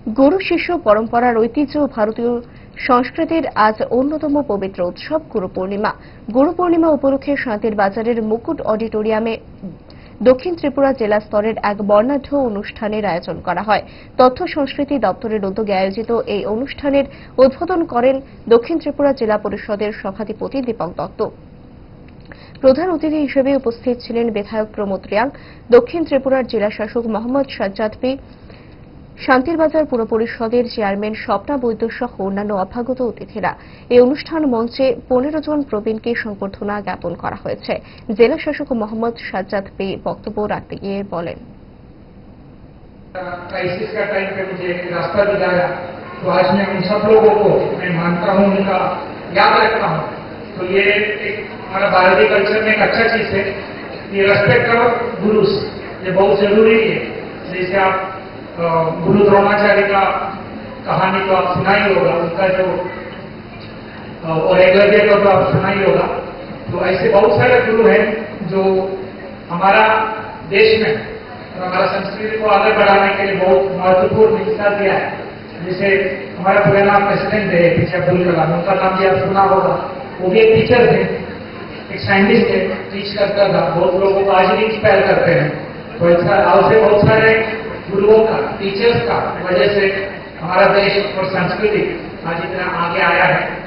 গুরু শিষ্য পরম্পরার ঐতিহ্য ভারতীয় সংস্কৃতির আজ অন্যতম পবিত্র উৎসব গুরু পূর্ণিমা। গুরু পূর্ণিমা উপলক্ষে শান্তির বাজারের মুকুট অডিটোরিয়ামে দক্ষিণ ত্রিপুরা জেলা স্তরের এক বর্ণাঢ্য অনুষ্ঠানের আয়োজন করা হয়। তথ্য সংস্কৃতি দপ্তরের উদ্যোগে আয়োজিত এই অনুষ্ঠানের উদ্বোধন করেন দক্ষিণ ত্রিপুরা জেলা পরিষদের সভাধিপতি দীপক দত্ত। প্রধান অতিথি হিসেবে উপস্থিত ছিলেন বিধায়ক প্রমোদ রিয়াং, দক্ষিণ ত্রিপুরার জেলা শাসক মোহাম্মদ সাজ্জাদ পি, শান্তিরবাজার পুর পরিষদের চেয়ারম্যান স্বপ্না বৈদ্য সহ অন্যান্য অভ্যাগত অতিথিরা। এই অনুষ্ঠান মঞ্চে 15 জন প্রবীণকে সংবর্ধনা জ্ঞাপন করা হয়েছে। জেলা শাসক মোহাম্মদ সাজ্জাদ পি বক্তব্য রাখতে গিয়ে বলেন, क्राइसिस का टाइम पे मुझे रास्ता दिखाया, तो आज मैं उन सब लोगों को मैं मानता हूँ, उनका याद रखता हूँ। तो ये एक हमारा भारतीय कल्चर में एक अच्छा चीज है, ये रेस्पेक्ट ऑफ गुरुस, ये बहुत जरूरी है। जैसे आप गुरु द्रोणाचार्य का कहानी तो आप सुना ही होगा, उनका जो और एकलव्य का तो आप सुना ही होगा। तो ऐसे बहुत सारे गुरु हैं जो हमारा देश में और हमारा संस्कृति को आगे बढ़ाने के लिए बहुत महत्वपूर्ण हिस्सा दिया है। जैसे हमारा पुराना प्रेसिडेंट है पीछे अब्दुल कलाम, उनका नाम भी आप सुना होगा। वो भी एक टीचर थे, एक साइंटिस्ट थे, टीच करता था, बहुत लोगों को आज भी इंस्पायर करते हैं। तो ऐसा आज से बहुत सारे गुरुओं का, टीचर्स का वजह से हमारा देश और संस्कृति आज इतना आगे आया है।